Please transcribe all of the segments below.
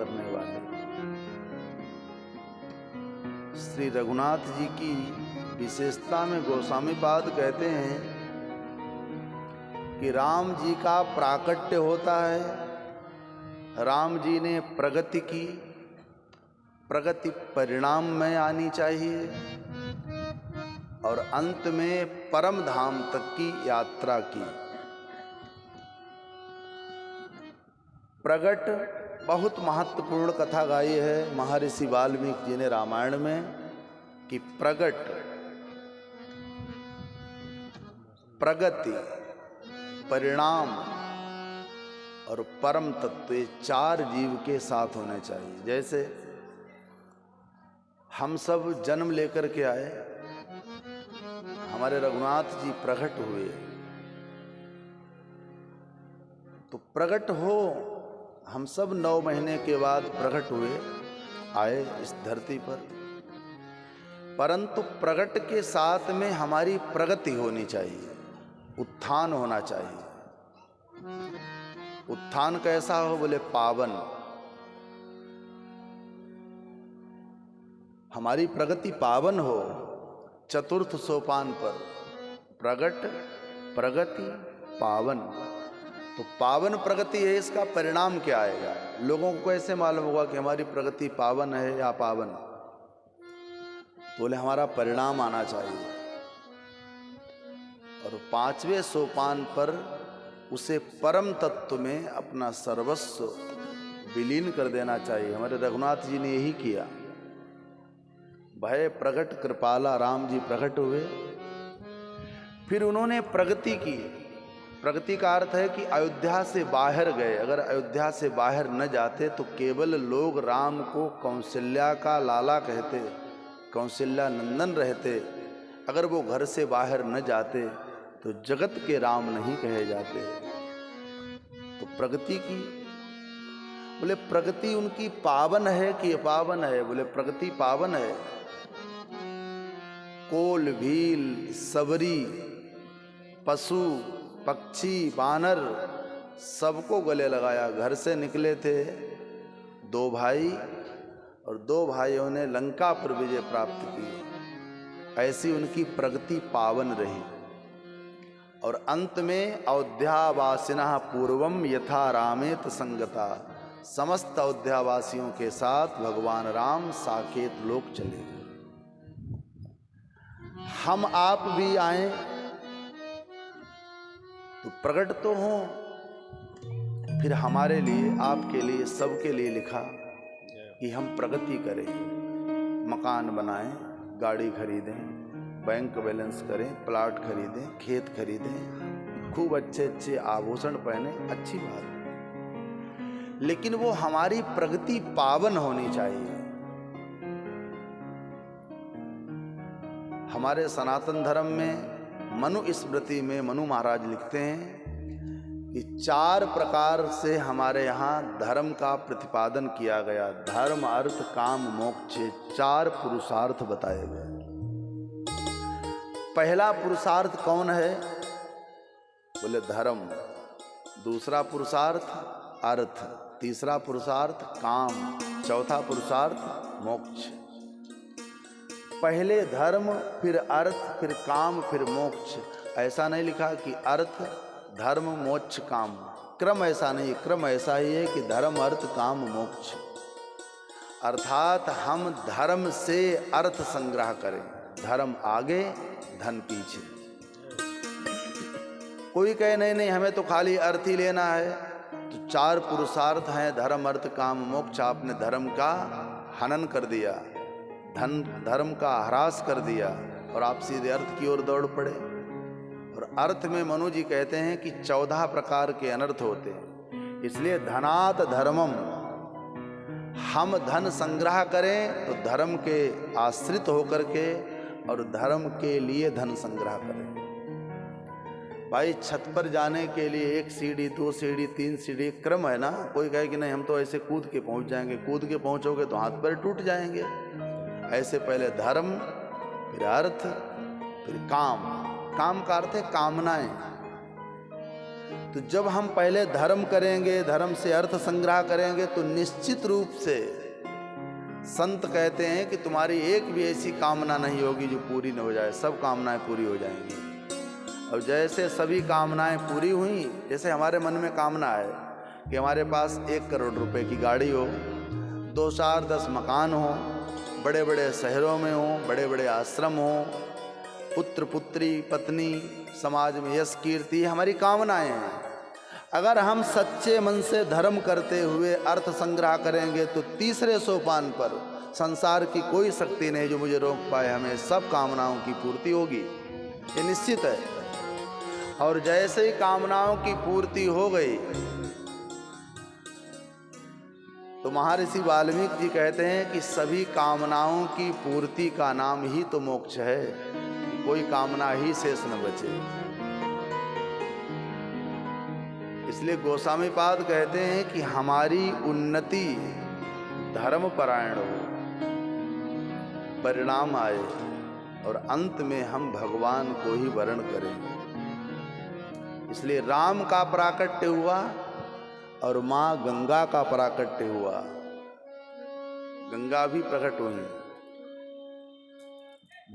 करने वाले। श्री रघुनाथ जी की विशेषता में गोस्वामी पाद कहते हैं कि राम जी का प्राकट्य होता है, राम जी ने प्रगति की, प्रगति परिणाम में आनी चाहिए और अंत में परम धाम तक की यात्रा की। प्रगट बहुत महत्वपूर्ण कथा गाई है महर्षि वाल्मीकि जी ने रामायण में कि प्रगट, प्रगति, परिणाम और परम तत्व, ये चार जीव के साथ होने चाहिए। जैसे हम सब जन्म लेकर के आए, हमारे रघुनाथ जी प्रकट हुए, तो प्रकट हो, हम सब 9 महीने के बाद प्रकट हुए, आए इस धरती पर, परंतु प्रकट के साथ में हमारी प्रगति होनी चाहिए, उत्थान होना चाहिए। उत्थान कैसा हो? बोले पावन। हमारी प्रगति पावन हो। चतुर्थ सोपान पर प्रगट, प्रगति, पावन। तो पावन प्रगति है, इसका परिणाम क्या आएगा? लोगों को कैसे मालूम होगा कि हमारी प्रगति पावन है या पावन? बोले हमारा परिणाम आना चाहिए। और 5वें सोपान पर उसे परम तत्व में अपना सर्वस्व विलीन कर देना चाहिए। हमारे रघुनाथ जी ने यही किया। भय प्रगट कृपाला राम जी प्रकट हुए, फिर उन्होंने प्रगति की। प्रगति का अर्थ है कि अयोध्या से बाहर गए। अगर अयोध्या से बाहर न जाते तो केवल लोग राम को कौशल्या का लाला कहते, कौशल्या नंदन रहते। अगर वो घर से बाहर न जाते तो जगत के राम नहीं कहे जाते। तो प्रगति की। बोले प्रगति उनकी पावन है कि अपावन है? बोले प्रगति पावन है। कोल, भील, सबरी, पशु, पक्षी, बानर सबको गले लगाया। घर से निकले थे 2 भाई और 2 भाइयों ने लंका पर विजय प्राप्त की। ऐसी उनकी प्रगति पावन रही। और अंत में अयोध्यावासिनः पूर्वम यथा रामेत संगता, समस्त अयोध्यावासियों के साथ भगवान राम साकेत लोक चले गए। हम आप भी आए तो प्रकट तो हों, फिर हमारे लिए, आपके लिए, सबके लिए लिखा कि हम प्रगति करें, मकान बनाएं, गाड़ी खरीदें, बैंक बैलेंस करें, प्लाट खरीदें, खेत खरीदें, खूब अच्छे अच्छे आभूषण पहने, अच्छी बात है। लेकिन वो हमारी प्रगति पावन होनी चाहिए। हमारे सनातन धर्म में मनु स्मृति में मनु महाराज लिखते हैं कि 4 प्रकार से हमारे यहाँ धर्म का प्रतिपादन किया गया। धर्म, अर्थ, काम, मोक्ष, 4 पुरुषार्थ बताए गए। पहला पुरुषार्थ कौन है? बोले धर्म। दूसरा पुरुषार्थ अर्थ, तीसरा पुरुषार्थ काम, चौथा पुरुषार्थ मोक्ष। पहले धर्म, फिर अर्थ, फिर काम, फिर मोक्ष। ऐसा नहीं लिखा कि अर्थ, धर्म, मोक्ष, काम। क्रम ऐसा नहीं, क्रम ऐसा ही है कि धर्म, अर्थ, काम, मोक्ष। अर्थात हम धर्म से अर्थ संग्रह करें। धर्म आगे, धन पीछे। कोई कहे नहीं नहीं हमें तो खाली अर्थ ही लेना है, तो 4 पुरुषार्थ हैं, धर्म, अर्थ, काम, मोक्ष। आपने धर्म का हनन कर दिया, धर्म का ह्रास कर दिया और आप सीधे अर्थ की ओर दौड़ पड़े। और अर्थ में मनु जी कहते हैं कि 14 प्रकार के अनर्थ होते हैं। इसलिए धनात धर्मम, हम धन संग्रह करें तो धर्म के आश्रित होकर के और धर्म के लिए धन संग्रह करें। भाई छत पर जाने के लिए 1 सीढ़ी, 2 सीढ़ी, 3 सीढ़ी क्रम है ना। कोई कहे कि नहीं हम तो ऐसे कूद के पहुंच जाएंगे। कूद के पहुंचोगे तो हाथ पैर टूट जाएंगे। ऐसे पहले धर्म, फिर अर्थ, फिर काम। काम का अर्थ है कामनाएं। तो जब हम पहले धर्म करेंगे, धर्म से अर्थ संग्रह करेंगे, तो निश्चित रूप से संत कहते हैं कि तुम्हारी एक भी ऐसी कामना नहीं होगी जो पूरी न हो जाए, सब कामनाएं पूरी हो जाएंगी। और जैसे सभी कामनाएं पूरी हुई, जैसे हमारे मन में कामना है कि हमारे पास 1 करोड़ रुपए की गाड़ी हो, 2, 4, 10 मकान हो, बड़े बड़े शहरों में हो, बड़े बड़े आश्रम हो, पुत्र पुत्री पत्नी, समाज में यश कीर्ति, हमारी कामनाएं हैं। अगर हम सच्चे मन से धर्म करते हुए अर्थ संग्रह करेंगे तो तीसरे सोपान पर संसार की कोई शक्ति नहीं जो मुझे रोक पाए, हमें सब कामनाओं की पूर्ति होगी, ये निश्चित है। और जैसे ही कामनाओं की पूर्ति हो गई तो महर्षि वाल्मीकि जी कहते हैं कि सभी कामनाओं की पूर्ति का नाम ही तो मोक्ष है, कोई कामना ही शेष न बचे। इसलिए गोस्वामीपाद कहते हैं कि हमारी उन्नति धर्म परायण हो, परिणाम आए और अंत में हम भगवान को ही वरण करें। इसलिए राम का प्राकट्य हुआ और मां गंगा का प्राकट्य हुआ, गंगा भी प्रकट हुई।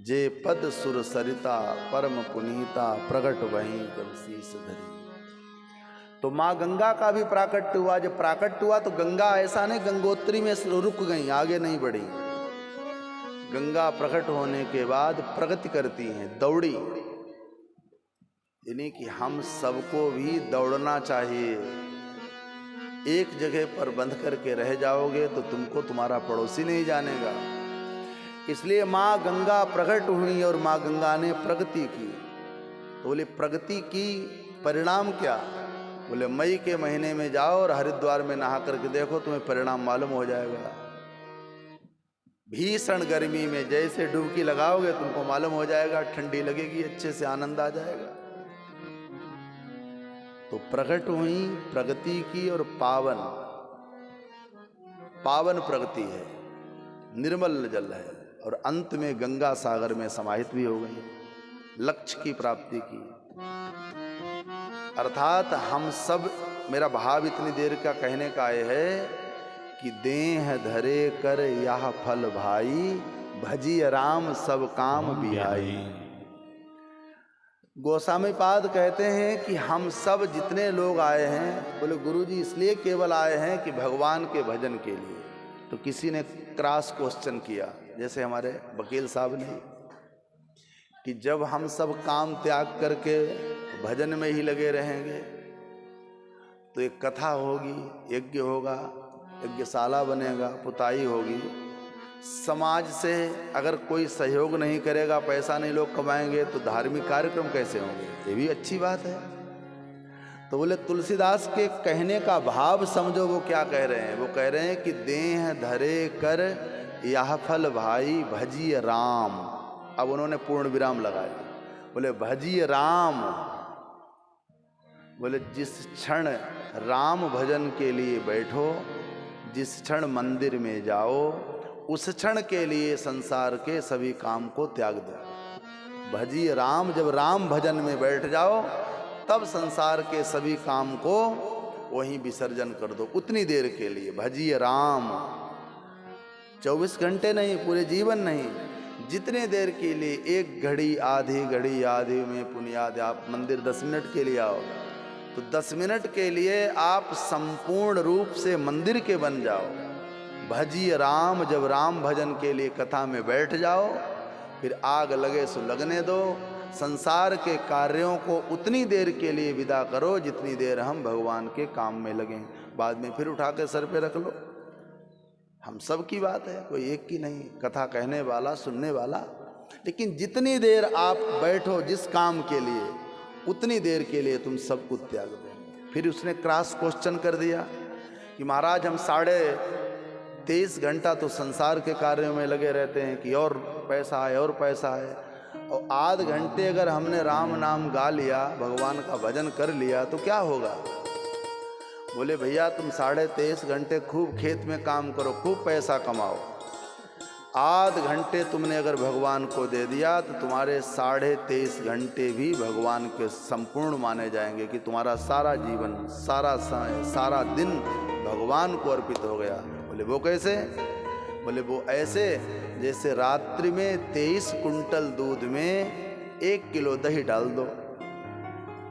जे पद सुर सरिता परम पुनीता प्रकट वहीं जब शीस धरी। तो माँ गंगा का भी प्राकट्य हुआ। जब प्राकट्य हुआ तो गंगा ऐसा नहीं गंगोत्री में रुक गई, आगे नहीं बढ़ी। गंगा प्रकट होने के बाद प्रगति करती हैं, दौड़ी। यानी कि हम सबको भी दौड़ना चाहिए। एक जगह पर बंध करके रह जाओगे तो तुमको तुम्हारा पड़ोसी नहीं जानेगा। इसलिए माँ गंगा प्रकट हुई और माँ गंगा ने प्रगति की। तो बोले प्रगति की परिणाम क्या? बोले मई के महीने में जाओ और हरिद्वार में नहा करके देखो, तुम्हें परिणाम मालूम हो जाएगा। भीषण गर्मी में जैसे डुबकी लगाओगे तुमको मालूम हो जाएगा, ठंडी लगेगी, अच्छे से आनंद आ जाएगा। तो प्रकट हुई, प्रगति की और पावन प्रगति है, निर्मल जल है और अंत में गंगा सागर में समाहित भी हो गई, लक्ष्य की प्राप्ति की। अर्थात हम सब, मेरा भाव इतनी देर का कहने का है कि देह धरे कर यह फल भाई, भजी राम सब काम बिहाई। गोस्वामीपाद कहते हैं कि हम सब जितने लोग आए हैं, बोले गुरुजी इसलिए केवल आए हैं कि भगवान के भजन के लिए। तो किसी ने क्रॉस क्वेश्चन किया, जैसे हमारे वकील साहब ने, कि जब हम सब काम त्याग करके भजन में ही लगे रहेंगे तो एक कथा होगी, यज्ञ होगा, यज्ञशाला बनेगा, पुताई होगी, समाज से अगर कोई सहयोग नहीं करेगा, पैसा नहीं लोग कमाएंगे तो धार्मिक कार्यक्रम कैसे होंगे? ये भी अच्छी बात है। तो बोले तुलसीदास के कहने का भाव समझो, वो क्या कह रहे हैं। वो कह रहे हैं कि देह धरे कर यह फल भाई, भजी राम। अब उन्होंने पूर्ण विराम लगाया, बोले भजी राम। बोले जिस क्षण राम भजन के लिए बैठो, जिस क्षण मंदिर में जाओ, उस क्षण के लिए संसार के सभी काम को त्याग दो। भजी राम, जब राम भजन में बैठ जाओ तब संसार के सभी काम को वहीं विसर्जन कर दो, उतनी देर के लिए। भजी राम, 24 घंटे नहीं, पूरे जीवन नहीं, जितने देर के लिए, 1 घड़ी, आधी घड़ी, आधी में पुनियाद। आप मंदिर 10 मिनट के लिए आओ तो 10 मिनट के लिए आप संपूर्ण रूप से मंदिर के बन जाओ। भजी राम, जब राम भजन के लिए कथा में बैठ जाओ, फिर आग लगे सो लगने दो। संसार के कार्यों को उतनी देर के लिए विदा करो जितनी देर हम भगवान के काम में लगें, बाद में फिर उठा के सर पे रख लो। हम सब की बात है, कोई एक की नहीं, कथा कहने वाला, सुनने वाला। लेकिन जितनी देर आप बैठो जिस काम के लिए, उतनी देर के लिए तुम सब कुछ त्याग दो। फिर उसने क्रॉस क्वेश्चन कर दिया कि महाराज हम 23.5 घंटा तो संसार के कार्यों में लगे रहते हैं कि और पैसा है और पैसा है, और आध घंटे अगर हमने राम नाम गा लिया, भगवान का भजन कर लिया तो क्या होगा? बोले भैया तुम 23.5 घंटे खूब खेत में काम करो, खूब पैसा कमाओ, आध घंटे तुमने अगर भगवान को दे दिया तो तुम्हारे 23.5 घंटे भी भगवान के संपूर्ण माने जाएंगे कि तुम्हारा सारा जीवन, सारा समय, सारा दिन भगवान को अर्पित हो गया। बोले वो कैसे? बोले वो ऐसे जैसे रात्रि में 23 कुंटल दूध में 1 किलो दही डाल दो,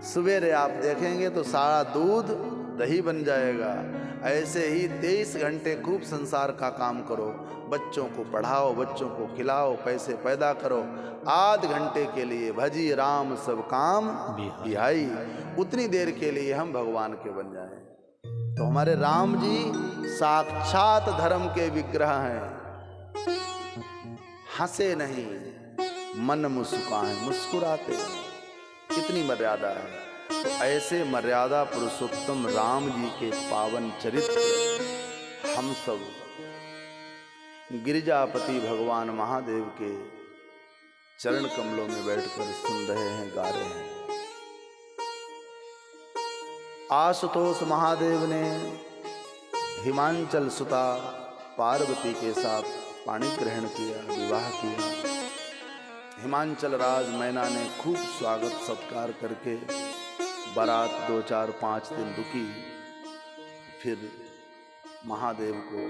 सवेरे आप देखेंगे तो सारा दूध दही बन जाएगा। ऐसे ही 23 घंटे खूब संसार का काम करो, बच्चों को पढ़ाओ, बच्चों को खिलाओ, पैसे पैदा करो। आध घंटे के लिए भजी राम सब काम बिहाई, उतनी देर के लिए हम भगवान के बन जाएं। तो हमारे राम जी साक्षात धर्म के विग्रह हैं। हंसे नहीं, मन मुस्काए, मुस्कुराते, कितनी मर्यादा है। तो ऐसे मर्यादा पुरुषोत्तम राम जी के पावन चरित्र हम सब गिरिजापति भगवान महादेव के चरण कमलों में बैठकर सुन रहे हैं, गा रहे हैं। आशुतोष महादेव ने हिमांचल सुता पार्वती के साथ पाणी ग्रहण किया, विवाह किया। हिमांचल राज मैना ने खूब स्वागत सत्कार करके बारात 2, 4, 5 दिन रुकी। फिर महादेव को,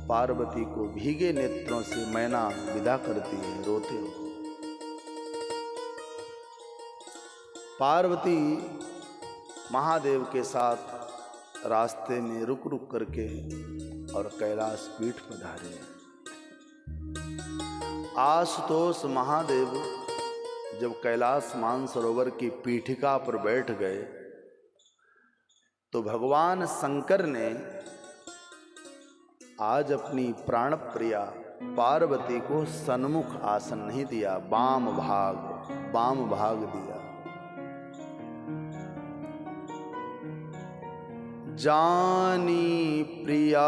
पार्वती को भीगे नेत्रों से मैना विदा करती है, रोते हुए। पार्वती महादेव के साथ रास्ते में रुक रुक करके और कैलाश पीठ पधारे। आशुतोष महादेव जब कैलाश मानसरोवर की पीठिका पर बैठ गए तो भगवान शंकर ने आज अपनी प्राण प्रिया पार्वती को सन्मुख आसन नहीं दिया, वाम भाग दिया। जानी प्रिया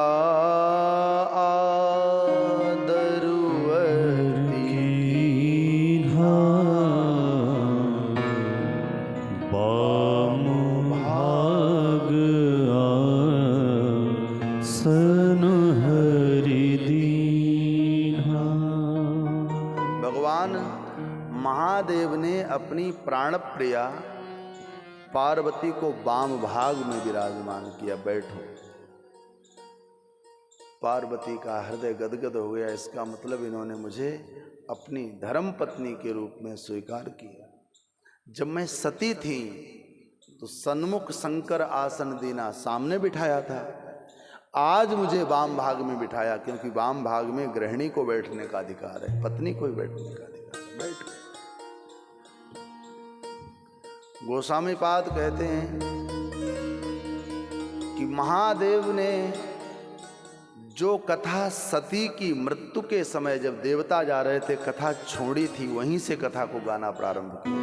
महादेव ने अपनी प्राण प्रिया पार्वती को वाम भाग में विराजमान किया, बैठो। पार्वती का हृदय गदगद हो गया, इसका मतलब इन्होंने मुझे अपनी धर्म पत्नी के रूप में स्वीकार किया। जब मैं सती थी तो सन्मुख शंकर आसन देना सामने बिठाया था, आज मुझे वाम भाग में बिठाया, क्योंकि वाम भाग में गृहिणी को बैठने का अधिकार है, पत्नी को ही बैठने का अधिकार है। बैठ गए। गोस्वामीपाद कहते हैं कि महादेव ने जो कथा सती की मृत्यु के समय जब देवता जा रहे थे कथा छोड़ी थी, वहीं से कथा को गाना प्रारंभ किया।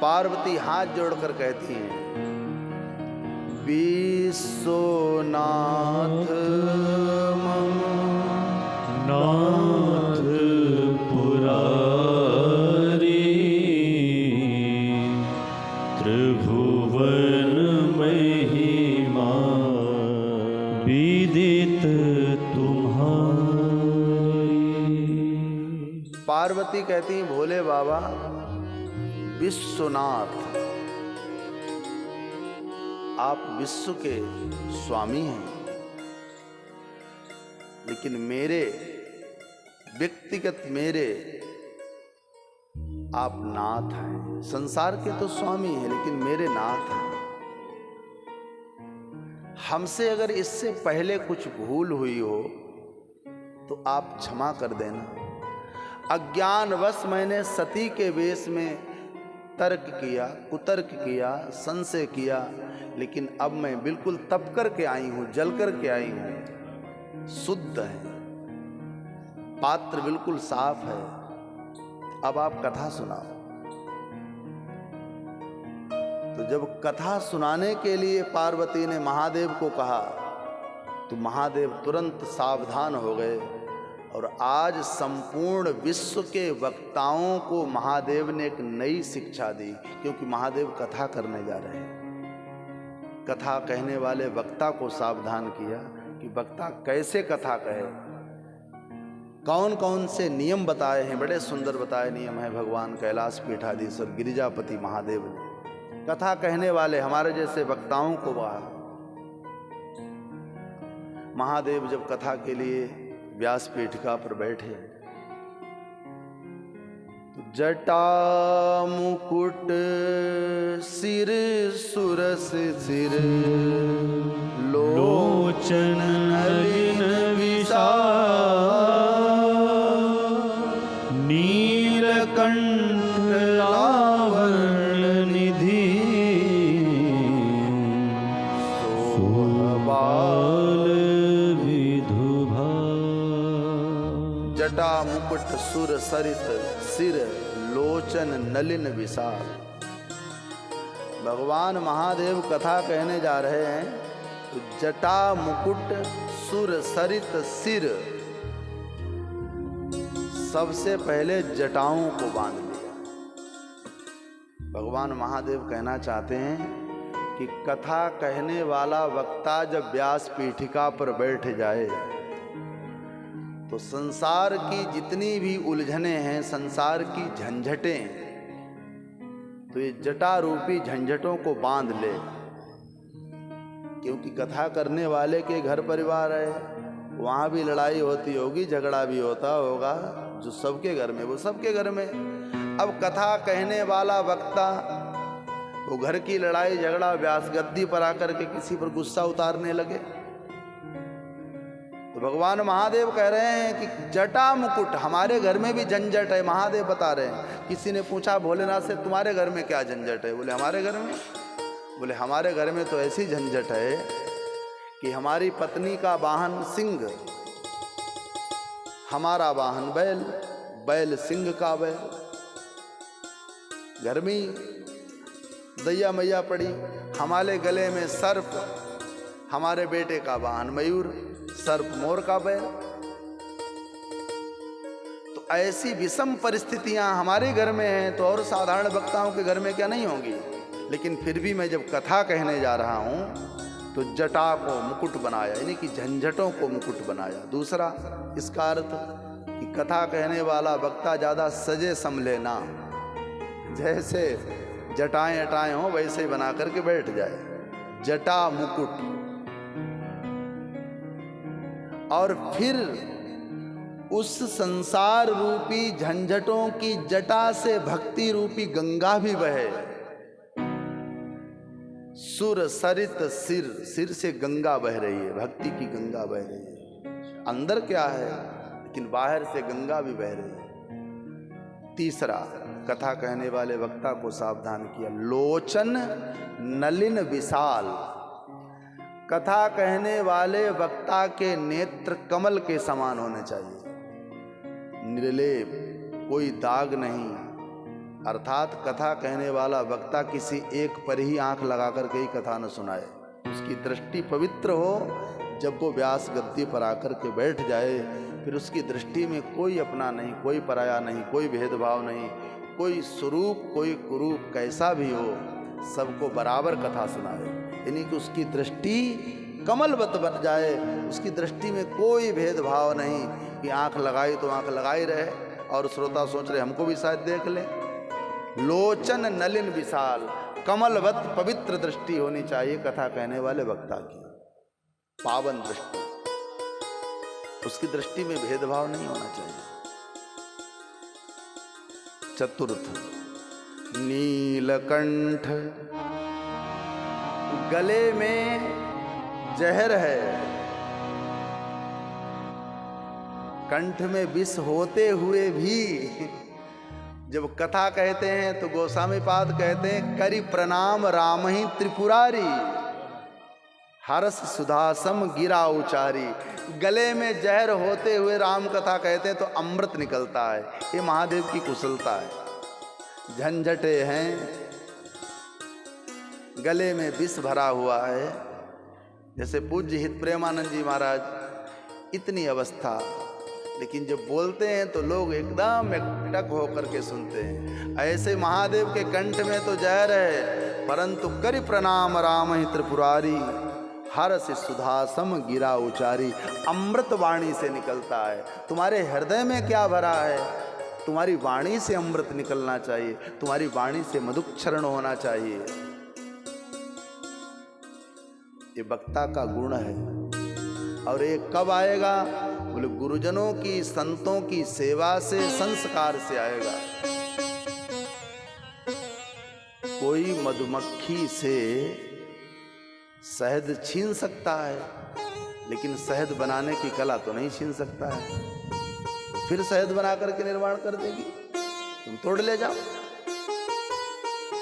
पार्वती हाथ जोड़कर कहती हैं, विश्वनाथ मम नाथ पुरारी त्रिभुवन महिमा विदित तुम्हारी। पार्वती कहती भोले बाबा विश्वनाथ, आप विश्व के स्वामी हैं, लेकिन मेरे व्यक्तिगत आप नाथ हैं। संसार के तो स्वामी हैं लेकिन मेरे नाथ हैं। हमसे अगर इससे पहले कुछ भूल हुई हो तो आप क्षमा कर देना। अज्ञानवश मैंने सती के वेश में तर्क किया, कुतर्क किया, संशय किया, लेकिन अब मैं बिल्कुल तप करके आई हूं, जल करके आई हूं, शुद्ध है, पात्र बिल्कुल साफ है। अब आप कथा सुनाओ। तो जब कथा सुनाने के लिए पार्वती ने महादेव को कहा तो महादेव तुरंत सावधान हो गए और आज संपूर्ण विश्व के वक्ताओं को महादेव ने एक नई शिक्षा दी, क्योंकि महादेव कथा करने जा रहे हैं। कथा कहने वाले वक्ता को सावधान किया कि वक्ता कैसे कथा कहे, कौन कौन से नियम बताए हैं। बड़े सुंदर बताए नियम है भगवान कैलाश पीठाधीश्वर गिरिजापति महादेव ने। कथा कहने वाले हमारे जैसे वक्ताओं को महादेव जब कथा के लिए व्यास पीठिका पर बैठे, जटा मुकुट सिर सुरस सिर लोचन नलिन विशाल नीलकंठ लावण्य निधि शोभाल विधुभा। जटा मुकुट सुर सरित सिर लोचन नलिन विशाल। भगवान महादेव कथा कहने जा रहे हैं तो जटा मुकुट सुर सरित सिर, सबसे पहले जटाओं को बांध लिया। भगवान महादेव कहना चाहते हैं कि कथा कहने वाला वक्ता जब व्यास पीठिका पर बैठ जाए तो संसार की जितनी भी उलझने हैं, संसार की झंझटें, तो ये जटा रूपी झंझटों को बांध ले। क्योंकि कथा करने वाले के घर परिवार है, वहाँ भी लड़ाई होती होगी, झगड़ा भी होता होगा, जो सबके घर में वो सबके घर में। अब कथा कहने वाला वक्ता वो घर की लड़ाई झगड़ा व्यास गद्दी पर आकर के किसी पर गुस्सा उतारने लगे, तो भगवान महादेव कह रहे हैं कि जटा मुकुट, हमारे घर में भी झंझट है। महादेव बता रहे हैं। किसी ने पूछा भोलेनाथ से तुम्हारे घर में क्या झंझट है? बोले हमारे घर में, बोले हमारे घर में तो ऐसी झंझट है कि हमारी पत्नी का वाहन सिंह, हमारा वाहन बैल, बैल सिंह का बैल। घर में दैया मैया पड़ी, हमारे गले में सर्प, हमारे बेटे का वाहन मयूर, सर्प मोर का बैल। तो ऐसी विषम परिस्थितियां हमारे घर में हैं, तो और साधारण वक्ताओं के घर में क्या नहीं होंगी। लेकिन फिर भी मैं जब कथा कहने जा रहा हूं तो जटा को मुकुट बनाया, यानी कि झंझटों को मुकुट बनाया। दूसरा इसका अर्थ कि कथा कहने वाला वक्ता ज्यादा सजे संभले ना, जैसे जटाएं अटाएं हो वैसे ही बना करके बैठ जाए। जटा मुकुट, और फिर उस संसार रूपी झंझटों की जटा से भक्ति रूपी गंगा भी बहे। सुर सरित सिर, सिर से गंगा बह रही है, भक्ति की गंगा बह रही है। अंदर क्या है, लेकिन बाहर से गंगा भी बह रही है। तीसरा, कथा कहने वाले वक्ता को सावधान किया, लोचन नलिन विशाल। कथा कहने वाले वक्ता के नेत्र कमल के समान होने चाहिए, निर्लेप, कोई दाग नहीं। अर्थात कथा कहने वाला वक्ता किसी एक पर ही आंख लगा कर के ही कथा न सुनाए, उसकी दृष्टि पवित्र हो। जब वो व्यास गद्दी पर आकर के बैठ जाए, फिर उसकी दृष्टि में कोई अपना नहीं, कोई पराया नहीं, कोई भेदभाव नहीं, कोई स्वरूप कोई कुरूप कैसा भी हो, सबको बराबर कथा सुनाए। यानी कि उसकी दृष्टि कमलवत बन जाए, उसकी दृष्टि में कोई भेदभाव नहीं कि आंख लगाई तो आंख लगाई रहे और श्रोता सोच रहे हमको भी शायद देख ले। लोचन नलिन विशाल, कमलवत पवित्र दृष्टि होनी चाहिए कथा कहने वाले वक्ता की, पावन दृष्टि। उसकी दृष्टि में भेदभाव नहीं होना चाहिए। चतुर्थ, नीलकंठ, गले में जहर है, कंठ में विष होते हुए भी जब कथा कहते हैं तो गोस्वामी पाद कहते हैं, करी प्रणाम राम ही त्रिपुरारी, हरस सुधासम गिरा उचारी। गले में जहर होते हुए राम कथा कहते हैं तो अमृत निकलता है। ये महादेव की कुशलता है। झंझटे हैं, गले में विष भरा हुआ है। जैसे पूज्य हित प्रेमानंद जी महाराज, इतनी अवस्था, लेकिन जब बोलते हैं तो लोग एकदम एकटक होकर के सुनते हैं। ऐसे महादेव के कंठ में तो जहर है, परंतु करि प्रणाम राम ही त्रिपुरारी, हर से सुधासम गिरा उचारी, अमृत वाणी से निकलता है। तुम्हारे हृदय में क्या भरा है? तुम्हारी वाणी से अमृत निकलना चाहिए, तुम्हारी वाणी से मधुक्षरण होना चाहिए। ये वक्ता का गुण है। और ये कब आएगा? बोले गुरुजनों की, संतों की सेवा से, संस्कार से आएगा। कोई मधुमक्खी से शहद छीन सकता है, लेकिन शहद बनाने की कला तो नहीं छीन सकता है। फिर शहद बना करके निर्माण कर देगी, तुम तोड़ ले जाओ।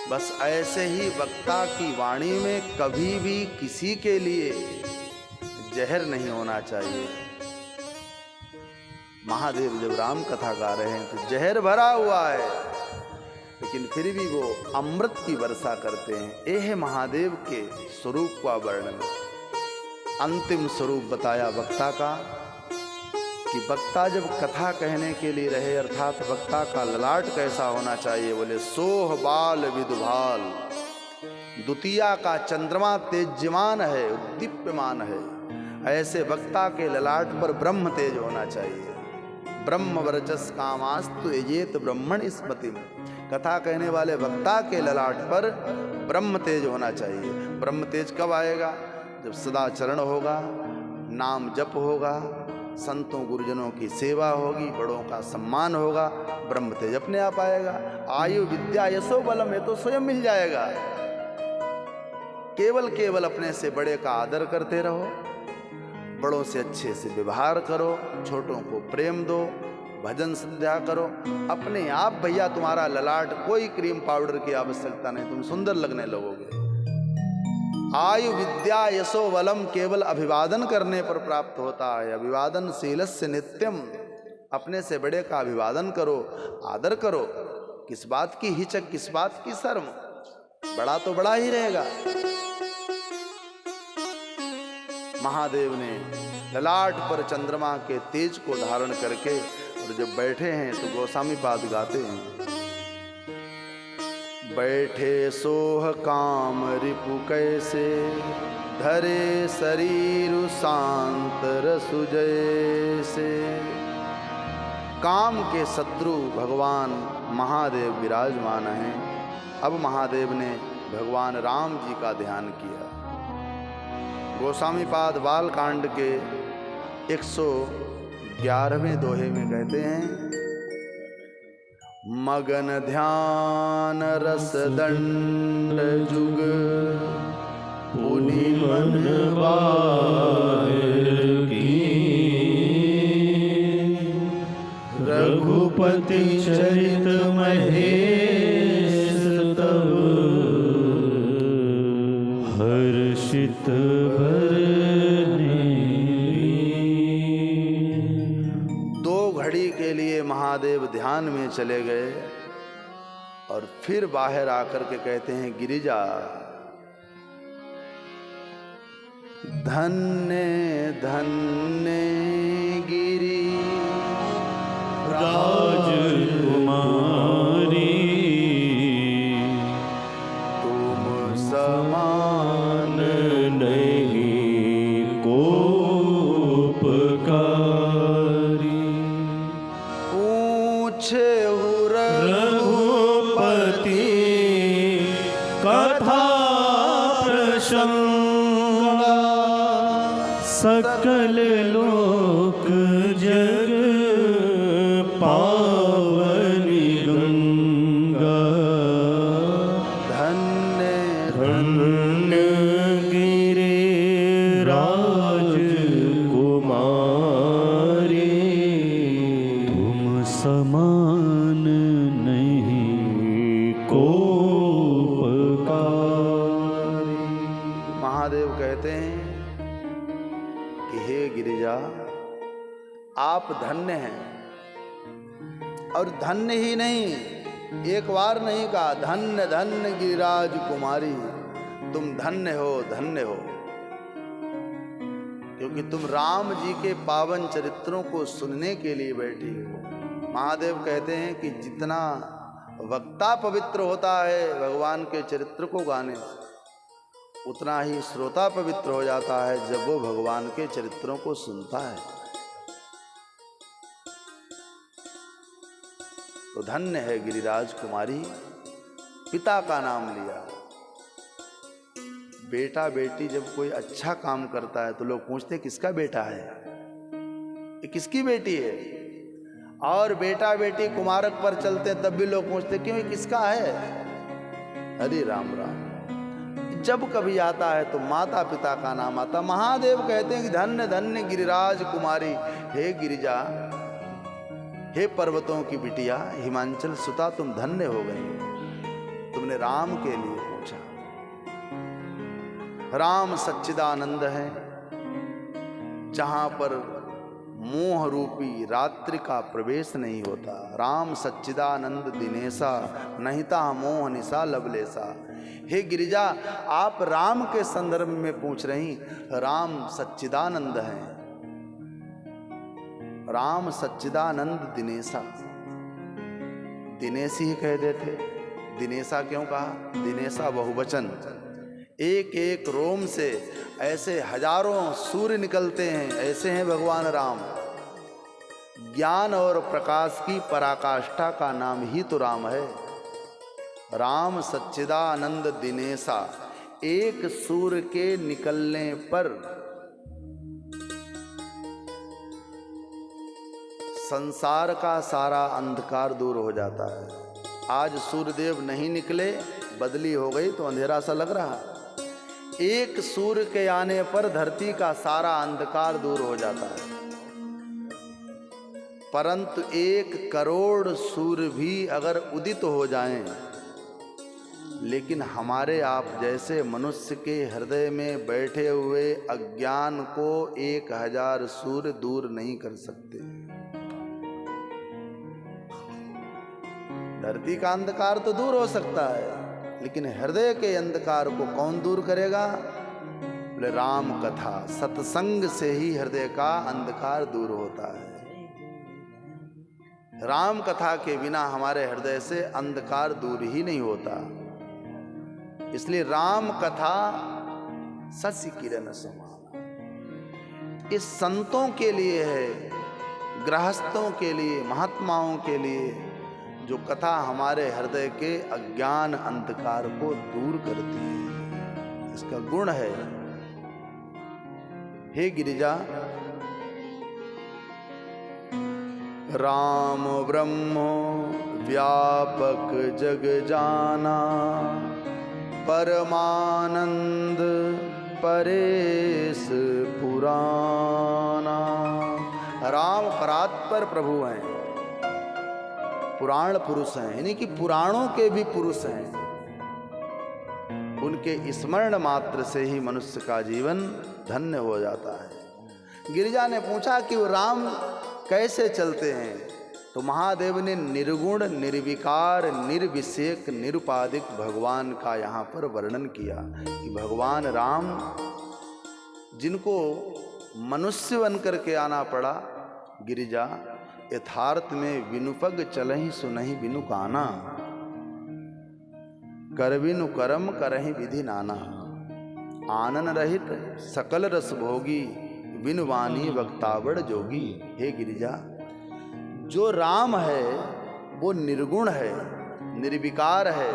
बस ऐसे ही वक्ता की वाणी में कभी भी किसी के लिए जहर नहीं होना चाहिए। महादेव जब राम कथा गा रहे हैं तो जहर भरा हुआ है, लेकिन फिर भी वो अमृत की वर्षा करते हैं। ये है महादेव के स्वरूप का वर्णन। अंतिम स्वरूप बताया वक्ता का कि वक्ता जब कथा कहने के लिए रहे, अर्थात वक्ता का ललाट कैसा होना चाहिए? बोले सोह बाल विदुभाल, द्वितीया का चंद्रमा तेजमान है, दीप्यमान है। ऐसे वक्ता के ललाट पर ब्रह्म तेज होना चाहिए। ब्रह्म वर्चस कामास्तु यजेत ब्रह्मण स्मृति। कथा कहने वाले वक्ता के ललाट पर ब्रह्म तेज होना चाहिए। ब्रह्म तेज कब आएगा? जब सदाचरण होगा, नाम जप होगा, संतों गुरुजनों की सेवा होगी, बड़ों का सम्मान होगा, ब्रह्म तेज अपने आप आएगा। आयु विद्या यशो बलम, ये तो स्वयं मिल जाएगा। केवल अपने से बड़े का आदर करते रहो, बड़ों से अच्छे से व्यवहार करो, छोटों को प्रेम दो, भजन संध्या करो। अपने आप भैया तुम्हारा ललाट कोई क्रीम पाउडर की आवश्यकता नहीं, तुम सुंदर लगने लगोगे। आयु विद्या यशो बलम केवल अभिवादन करने पर प्राप्त होता है। अभिवादन शीलस्य नित्यम, अपने से बड़े का अभिवादन करो, आदर करो। किस बात की हिचक, किस बात की शर्म? बड़ा तो बड़ा ही रहेगा। महादेव ने ललाट पर चंद्रमा के तेज को धारण करके और जब बैठे हैं तो गोस्वामी पाद गाते हैं, बैठे सोह काम रिपु कैसे, धरे शरीर शांत रसु जैसे। काम के शत्रु भगवान महादेव विराजमान हैं। अब महादेव ने भगवान राम जी का ध्यान किया। गोस्वामी पाद बालकांड के 111वें दोहे में कहते हैं, मगन ध्यान रस दंड जुग, पुनि मन बाहिर की, रघुपति चरित महेश तब, हर्षित के लिए महादेव ध्यान में चले गए और फिर बाहर आकर के कहते हैं, गिरिजा धन्य धन्य गिरी राजकुमारी, तुम समान नहीं को रघुपति कथा प्रसंगा, सकल लोक जग पावनी गंगा। धन्य धन्य गिरि राजकुमारी, तुम समान नहीं को पकारी। महादेव कहते हैं कि हे गिरिजा, आप धन्य हैं। और धन्य ही नहीं, एक बार नहीं कहा, धन्य धन्य गिरिराज कुमारी, तुम धन्य हो, धन्य हो, क्योंकि तुम राम जी के पावन चरित्रों को सुनने के लिए बैठी हो। महादेव कहते हैं कि जितना वक्ता पवित्र होता है भगवान के चरित्र को गाने, उतना ही श्रोता पवित्र हो जाता है जब वो भगवान के चरित्रों को सुनता है। तो धन्य है गिरिराज कुमारी, पिता का नाम लिया। बेटा बेटी जब कोई अच्छा काम करता है तो लोग पूछते किसका बेटा है, ये किसकी बेटी है। और बेटा बेटी कुमारक पर चलते हैं तब भी लोग पूछते क्यों, ये किसका है। हरि राम राम। जब कभी आता है तो माता पिता का नाम आता। महादेव कहते हैं कि धन्य धन्य गिरिराज कुमारी, हे गिरिजा, हे पर्वतों की बिटिया, हिमांचल सुता, तुम धन्य हो गई, तुमने राम के लिए पूछा। राम सच्चिदानंद है, जहां पर मोह रूपी रात्रि का प्रवेश नहीं होता। राम सच्चिदानंद दिनेसा, नहिता मोह निशा लवलेसा। हे गिरिजा, आप राम के संदर्भ में पूछ रही, राम सच्चिदानंद हैं। राम सच्चिदानंद दिनेसा, दिनेश ही कह देते, दिनेसा क्यों कहा, दिनेसा बहुवचन। एक एक रोम से ऐसे हजारों सूर्य निकलते हैं, ऐसे हैं भगवान राम। ज्ञान और प्रकाश की पराकाष्ठा का नाम ही तो राम है। राम सच्चिदानंद दिनेसा, एक सूर्य के निकलने पर संसार का सारा अंधकार दूर हो जाता है। आज सूर्यदेव नहीं निकले, बदली हो गई तो अंधेरा सा लग रहा। एक सूर्य के आने पर धरती का सारा अंधकार दूर हो जाता है। परंतु 1 करोड़ सूर्य भी अगर उदित हो जाएं, लेकिन हमारे आप जैसे मनुष्य के हृदय में बैठे हुए अज्ञान को 1000 सूर्य दूर नहीं कर सकते। धरती का अंधकार तो दूर हो सकता है, लेकिन हृदय के अंधकार को कौन दूर करेगा। बोले राम कथा, सत्संग से ही हृदय का अंधकार दूर होता है। राम कथा के बिना हमारे हृदय से अंधकार दूर ही नहीं होता। इसलिए राम कथा शशि किरण समान। इस संतों के लिए है, गृहस्थों के लिए, महात्माओं के लिए, जो कथा हमारे हृदय के अज्ञान अंधकार को दूर करती है। इसका गुण है। हे गिरिजा, राम ब्रह्म व्यापक जग जाना, परमानंद परेश पुराना। राम परात्पर प्रभु हैं, पुराण पुरुष हैं, यानी कि पुराणों के भी पुरुष हैं। उनके स्मरण मात्र से ही मनुष्य का जीवन धन्य हो जाता है। गिरिजा ने पूछा कि वो राम कैसे चलते हैं, तो महादेव ने निर्गुण, निर्विकार, निर्विशेक, निरुपाधिक भगवान का यहाँ पर वर्णन किया कि भगवान राम, जिनको मनुष्य बनकर के आना पड़ा, गिरिजा यथार्थ में विनुपग चलहि सुनहि बिनु काना, कर बिनु करम करहि विधि नाना। आनन रहित सकल रस भोगी, बिनु वाणी वक्तावड़ जोगी। हे गिरिजा, जो राम है वो निर्गुण है, निर्विकार है,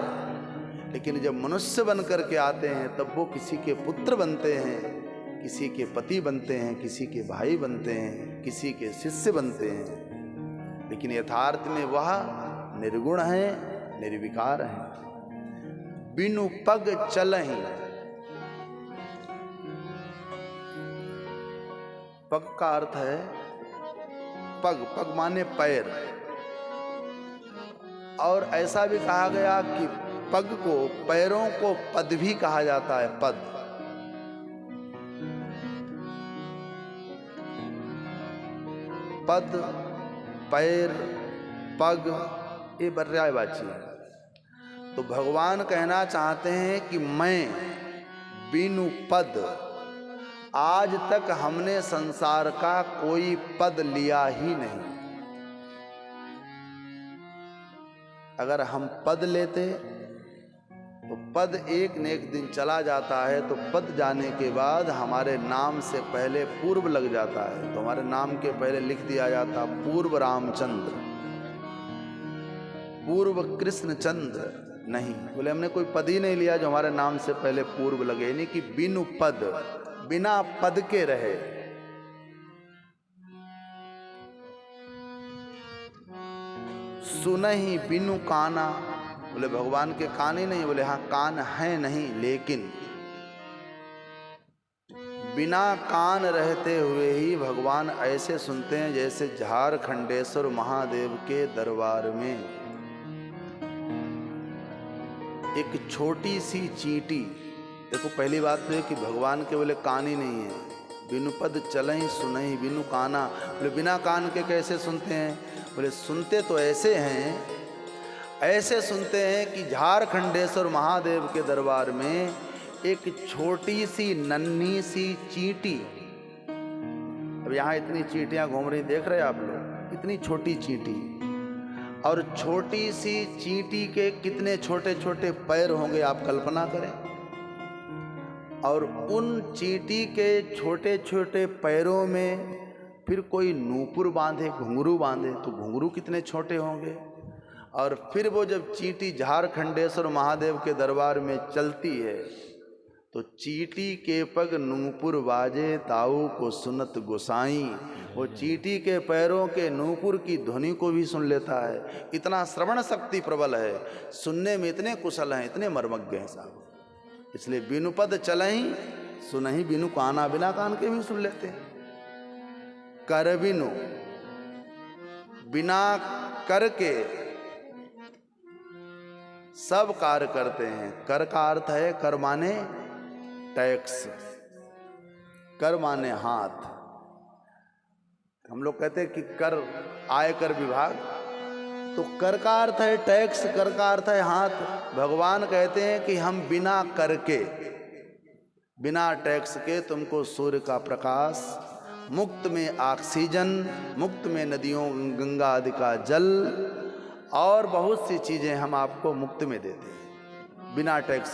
लेकिन जब मनुष्य बनकर के आते हैं तब वो किसी के पुत्र बनते हैं, किसी के पति बनते हैं, किसी के भाई बनते हैं, किसी के शिष्य बनते हैं, लेकिन यथार्थ में वह निर्गुण है, निर्विकार है। बिनु पग चलहि, पग का अर्थ है पग, पग माने पैर। और ऐसा भी कहा गया कि पग को, पैरों को पद भी कहा जाता है, पद। पद, पैर, पग, ये पर्यायवाची है। तो भगवान कहना चाहते हैं कि मैं बिनु पद, आज तक हमने संसार का कोई पद लिया ही नहीं। अगर हम पद लेते तो पद एक न एक दिन चला जाता है, तो पद जाने के बाद हमारे नाम से पहले पूर्व लग जाता है। तो हमारे नाम के पहले लिख दिया जाता पूर्व रामचंद्र, पूर्व कृष्णचंद्र। नहीं, बोले हमने कोई पद ही नहीं लिया जो हमारे नाम से पहले पूर्व लगे, यानी कि बिनु पद, बिना पद के रहे। सुनहि बिनु काना, बोले भगवान के कान ही नहीं, बोले हाँ कान है नहीं, लेकिन बिना कान रहते हुए ही भगवान ऐसे सुनते हैं जैसे झारखंडेश्वर महादेव के दरबार में एक छोटी सी चींटी। देखो पहली बात तो है कि भगवान के बोले कान ही नहीं है, बिनु पद चलहि सुनहि बिनु काना। बोले बिना कान के कैसे सुनते हैं? बोले सुनते तो ऐसे हैं, ऐसे सुनते हैं कि झारखंडेश्वर महादेव के दरबार में एक छोटी सी नन्ही सी चींटी, अब यहाँ इतनी चींटियां घूम रही देख रहे हैं आप लोग, इतनी छोटी चींटी, और छोटी सी चींटी के कितने छोटे छोटे पैर होंगे आप कल्पना करें। और उन चींटी के छोटे छोटे पैरों में फिर कोई नूपुर बांधे, घुंघरू बांधे, तो घुंघरू कितने छोटे होंगे। और फिर वो जब चींटी झारखंडेश्वर महादेव के दरबार में चलती है तो चींटी के पग नूपुर बाजे ताऊ को सुनत गोसाई, वो चींटी के पैरों के नूपुर की ध्वनि को भी सुन लेता है। इतना श्रवण शक्ति प्रबल है, सुनने में इतने कुशल हैं, इतने मर्मज्ञ हैं साहब। इसलिए बिनु पद चलहि सुनहि बिनु काना, बिना कान के भी सुन लेते हैं। कर बिनु, बिना कर के सब कार्य करते हैं। कर का अर्थ है, कर माने टैक्स, कर माने हाथ। हम लोग कहते हैं कि कर आयकर विभाग, तो कर का अर्थ है टैक्स, कर का अर्थ है हाथ। भगवान कहते हैं कि हम बिना कर के, बिना टैक्स के तुमको सूर्य का प्रकाश, मुफ्त में ऑक्सीजन, मुफ्त में नदियों गंगा आदि का जल और बहुत सी चीज़ें हम आपको मुफ्त में देते हैं बिना टैक्स